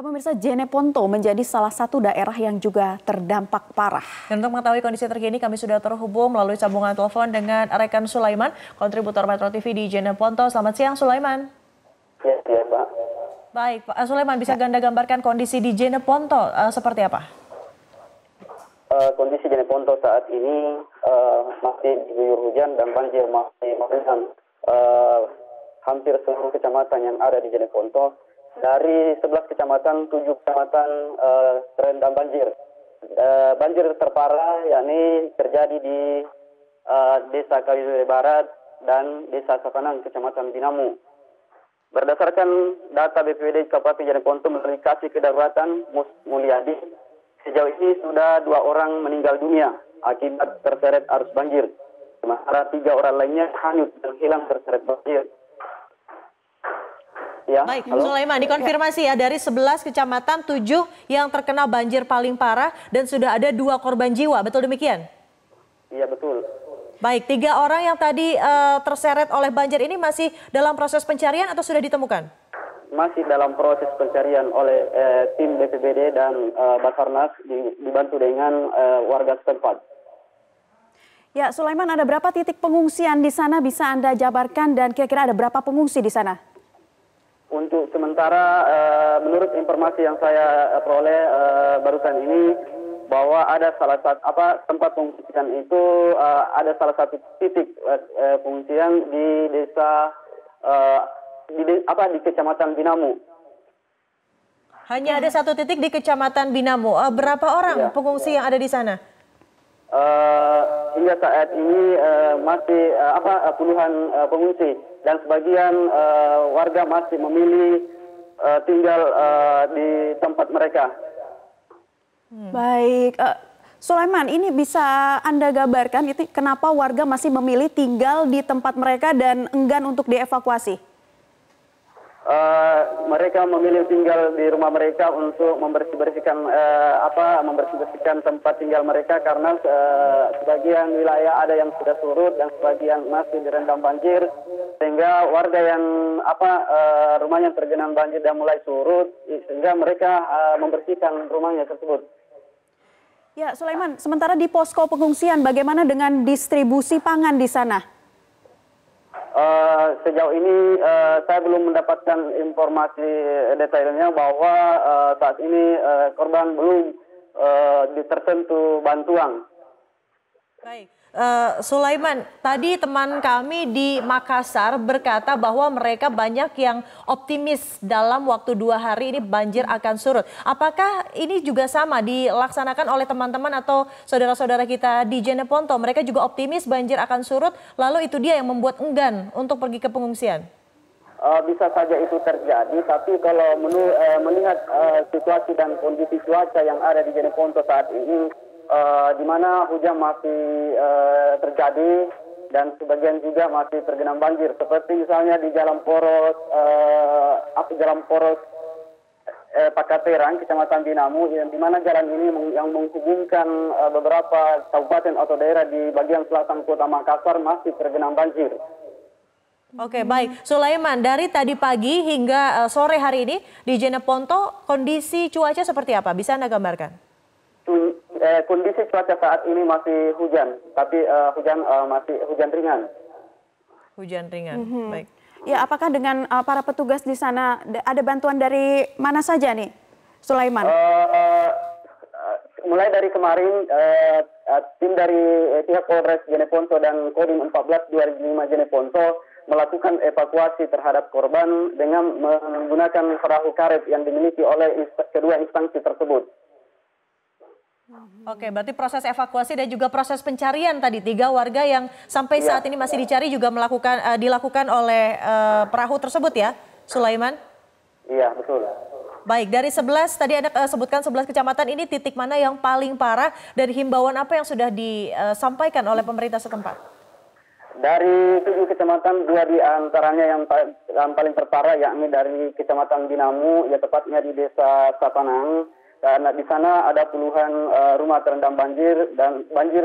Ya, pemirsa, Jeneponto menjadi salah satu daerah yang juga terdampak parah. Dan untuk mengetahui kondisi terkini, kami sudah terhubung melalui sambungan telepon dengan rekan Sulaiman, kontributor Metro TV di Jeneponto. Selamat siang, Sulaiman. Ya, Pak. Baik, Pak Sulaiman, bisa Anda gambarkan kondisi di Jeneponto seperti apa? Kondisi Jeneponto saat ini masih diguyur hujan dan banjir masih merendam hampir seluruh kecamatan yang ada di Jeneponto. Dari 11 kecamatan, 7 kecamatan terendam banjir. Banjir terparah yakni terjadi di Desa Kalijodo Barat dan Desa Sapanang, Kecamatan Binamu. Berdasarkan data BPBD Kabupaten Jeneponto melalui kasih kedaruratan Mus Mulyadi, sejauh ini sudah 2 orang meninggal dunia akibat terseret arus banjir. Sementara 3 orang lainnya hanyut dan hilang terseret banjir. Ya, baik, halo? Sulaiman, dikonfirmasi ya, dari 11 kecamatan, 7 yang terkena banjir paling parah dan sudah ada 2 korban jiwa, betul demikian? Iya, betul. Baik, 3 orang yang tadi terseret oleh banjir ini masih dalam proses pencarian atau sudah ditemukan? Masih dalam proses pencarian oleh tim BPBD dan Basarnas dibantu dengan warga setempat. Ya, Sulaiman, ada berapa titik pengungsian di sana bisa Anda jabarkan dan kira-kira ada berapa pengungsi di sana? Untuk sementara, menurut informasi yang saya peroleh barusan ini, bahwa ada salah satu tempat pengungsian itu ada salah satu titik pengungsian di desa di Kecamatan Binamu. Hanya ada 1 titik di Kecamatan Binamu. Berapa orang pengungsi yang ada di sana? Hingga saat ini masih puluhan pengungsi dan sebagian warga masih memilih tinggal di tempat mereka. Baik, Sulaiman, ini bisa Anda gambarkan itu kenapa warga masih memilih tinggal di tempat mereka dan enggan untuk dievakuasi? Mereka memilih tinggal di rumah mereka untuk membersihkan tempat tinggal mereka karena sebagian wilayah ada yang sudah surut dan sebagian masih direndam banjir, sehingga warga yang rumahnya tergenang banjir dan mulai surut sehingga mereka membersihkan rumahnya tersebut. Ya, Sulaiman, sementara di posko pengungsian bagaimana dengan distribusi pangan di sana? Sejauh ini saya belum mendapatkan informasi detailnya bahwa saat ini korban belum tersentuh bantuan. Baik, Sulaiman, tadi teman kami di Makassar berkata bahwa mereka banyak yang optimis dalam waktu 2 hari ini banjir akan surut. Apakah ini juga sama dilaksanakan oleh teman-teman atau saudara-saudara kita di Jeneponto? Mereka juga optimis banjir akan surut, lalu itu dia yang membuat enggan untuk pergi ke pengungsian? Bisa saja itu terjadi, tapi kalau melihat situasi dan kondisi cuaca yang ada di Jeneponto saat ini, di mana hujan masih terjadi dan sebagian juga masih tergenang banjir, seperti misalnya di Jalan Poros Pakaterang, Kecamatan Binamu, di mana jalan ini yang menghubungkan beberapa kabupaten atau daerah di bagian selatan Kota Makassar masih tergenang banjir. Oke, baik. Sulaiman, dari tadi pagi hingga sore hari ini di Jeneponto kondisi cuaca seperti apa? Bisa Anda gambarkan? Kondisi cuaca saat ini masih hujan, tapi masih hujan ringan. Hujan ringan, baik. Ya, apakah dengan para petugas di sana ada bantuan dari mana saja nih, Sulaiman? Mulai dari kemarin, tim dari pihak Polres Jeneponto dan Kodim 14 2005 Jeneponto melakukan evakuasi terhadap korban dengan menggunakan perahu karet yang dimiliki oleh kedua instansi tersebut. Oke, berarti proses evakuasi dan juga proses pencarian tadi 3 warga yang sampai saat ini masih dicari juga dilakukan oleh perahu tersebut ya, Sulaiman? Iya, betul. Baik, dari 11 tadi Anda sebutkan 11 kecamatan ini titik mana yang paling parah dan himbauan apa yang sudah disampaikan oleh pemerintah setempat? Dari 7 kecamatan, 2 di antaranya yang paling terparah yakni dari Kecamatan Binamu, ya tepatnya di Desa Sapanang. Karena di sana ada puluhan rumah terendam banjir dan banjir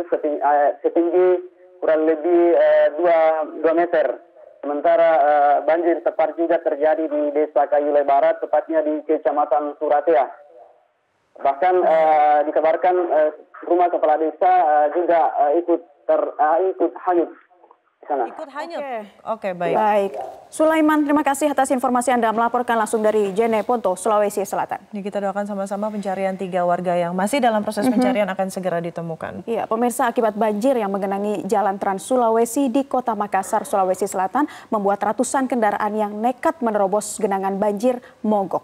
setinggi kurang lebih 2 meter. Sementara banjir tepat juga terjadi di Desa Kayule Barat, tepatnya di Kecamatan Suratea. Bahkan dikabarkan rumah kepala desa juga ikut hanyut di sana. Ikut hanyut. Oke, baik. Baik. Sulaiman, terima kasih atas informasi Anda melaporkan langsung dari Jeneponto, Sulawesi Selatan. Ini kita doakan sama-sama pencarian 3 warga yang masih dalam proses pencarian akan segera ditemukan. Iya, pemirsa, akibat banjir yang menggenangi Jalan Trans Sulawesi di Kota Makassar, Sulawesi Selatan membuat ratusan kendaraan yang nekat menerobos genangan banjir mogok.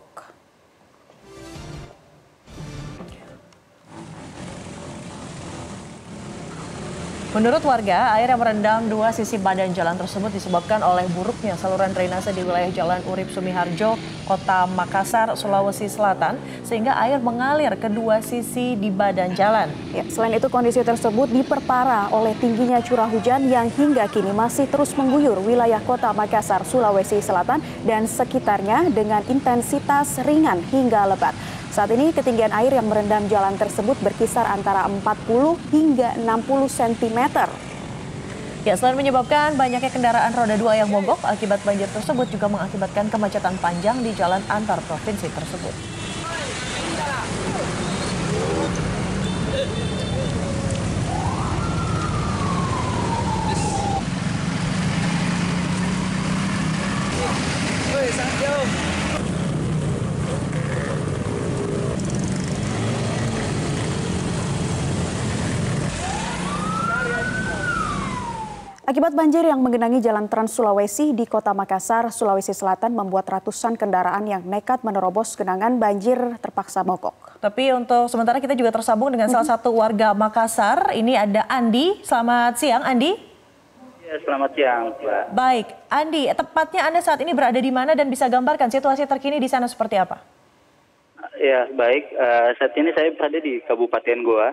Menurut warga, air yang merendam 2 sisi badan jalan tersebut disebabkan oleh buruknya saluran drainase di wilayah Jalan Urip Sumiharjo, Kota Makassar, Sulawesi Selatan, sehingga air mengalir ke 2 sisi di badan jalan. Ya, selain itu kondisi tersebut diperparah oleh tingginya curah hujan yang hingga kini masih terus mengguyur wilayah Kota Makassar, Sulawesi Selatan dan sekitarnya dengan intensitas ringan hingga lebat. Saat ini ketinggian air yang merendam jalan tersebut berkisar antara 40 hingga 60 cm. Ya, selain menyebabkan banyaknya kendaraan roda 2 yang mogok, akibat banjir tersebut juga mengakibatkan kemacetan panjang di jalan antar provinsi tersebut. Akibat banjir yang menggenangi Jalan Trans Sulawesi di Kota Makassar, Sulawesi Selatan membuat ratusan kendaraan yang nekat menerobos genangan banjir terpaksa mogok. Tapi untuk sementara kita juga tersambung dengan salah satu warga Makassar. Ini ada Andi. Selamat siang, Andi. Ya, selamat siang, Mbak. Baik, Andi, tepatnya Anda saat ini berada di mana dan bisa gambarkan situasi terkini di sana seperti apa? Ya, baik. Saat ini saya berada di Kabupaten Goa,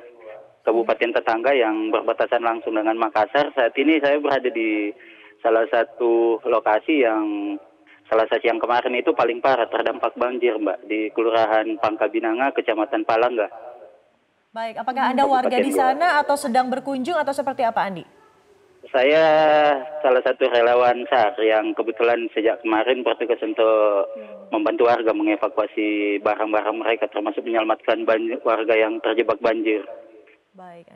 kabupaten tetangga yang berbatasan langsung dengan Makassar. Saat ini saya berada di salah satu lokasi yang Selasa siang kemarin itu paling parah terdampak banjir, Mbak, di Kelurahan Pangkabinanga, Kecamatan Palangga. Baik, apakah Anda warga di sana atau sedang berkunjung atau seperti apa, Andi? Saya salah satu relawan SAR yang kebetulan sejak kemarin bertugas untuk membantu warga mengevakuasi barang-barang mereka, termasuk menyelamatkan warga yang terjebak banjir.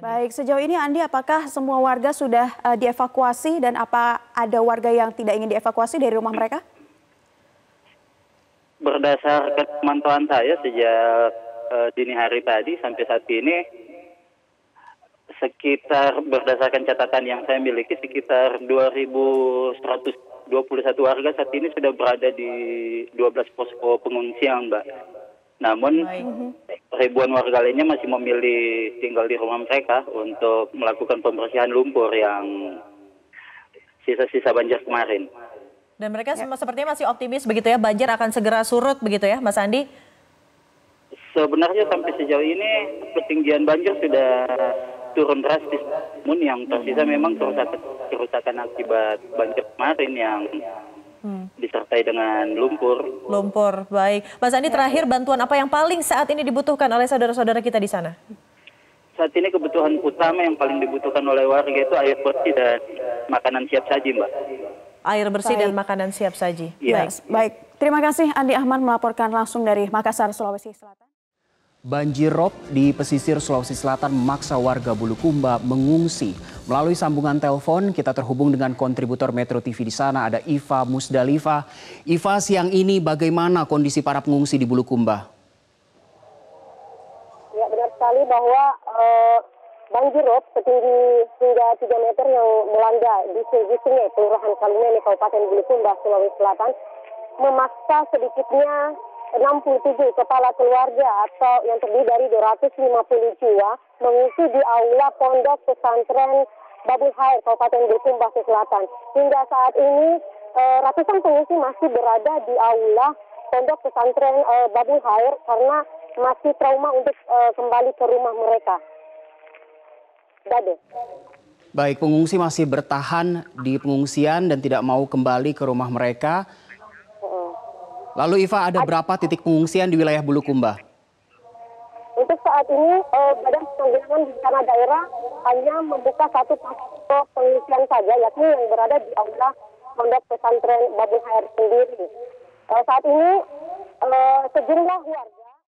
Baik, sejauh ini Andi, apakah semua warga sudah dievakuasi dan apa ada warga yang tidak ingin dievakuasi dari rumah mereka? Berdasarkan pemantauan saya sejak dini hari tadi sampai saat ini, sekitar berdasarkan catatan yang saya miliki sekitar 2.121 warga saat ini sudah berada di 12 posko pengungsian, Mbak. Namun ribuan warga lainnya masih memilih tinggal di rumah mereka untuk melakukan pembersihan lumpur yang sisa-sisa banjir kemarin. Dan mereka sepertinya masih optimis begitu ya, banjir akan segera surut begitu ya, Mas Andi? Sebenarnya sampai sejauh ini ketinggian banjir sudah turun drastis, namun yang tersisa memang kerusakan akibat banjir kemarin yang disertai dengan lumpur. Lumpur, baik. Mas Andi, terakhir bantuan apa yang paling saat ini dibutuhkan oleh saudara-saudara kita di sana? Saat ini kebutuhan utama yang paling dibutuhkan oleh warga itu air bersih dan makanan siap saji, Mbak. Air bersih dan makanan siap saji. Ya. Baik. Terima kasih Andi Ahmad melaporkan langsung dari Makassar, Sulawesi Selatan. Banjir rob di pesisir Sulawesi Selatan memaksa warga Bulukumba mengungsi. Melalui sambungan telepon kita terhubung dengan kontributor Metro TV di sana, ada Iva Musdalifa. Iva, siang ini bagaimana kondisi para pengungsi di Bulukumba? Ya, benar sekali bahwa banjir rob setinggi hingga 3 meter yang melanda di sungai Kelurahan Kalunene, Kabupaten Bulukumba, Sulawesi Selatan memaksa sedikitnya 67 kepala keluarga atau yang terdiri dari 250 jiwa mengungsi di aula Pondok Pesantren Babul Khair, Kabupaten Bulukumba Selatan. Hingga saat ini ratusan pengungsi masih berada di aula Pondok Pesantren Babul Khair karena masih trauma untuk kembali ke rumah mereka. Dade. Baik, pengungsi masih bertahan di pengungsian dan tidak mau kembali ke rumah mereka. Lalu Iva, ada berapa titik pengungsian di wilayah Bulukumba? Untuk saat ini, Badan Penanggulangan Bencana Daerah hanya membuka satu posko pengungsian saja, yakni yang berada di aula pondok pesantren Babul Khair sendiri. Saat ini sejumlah warga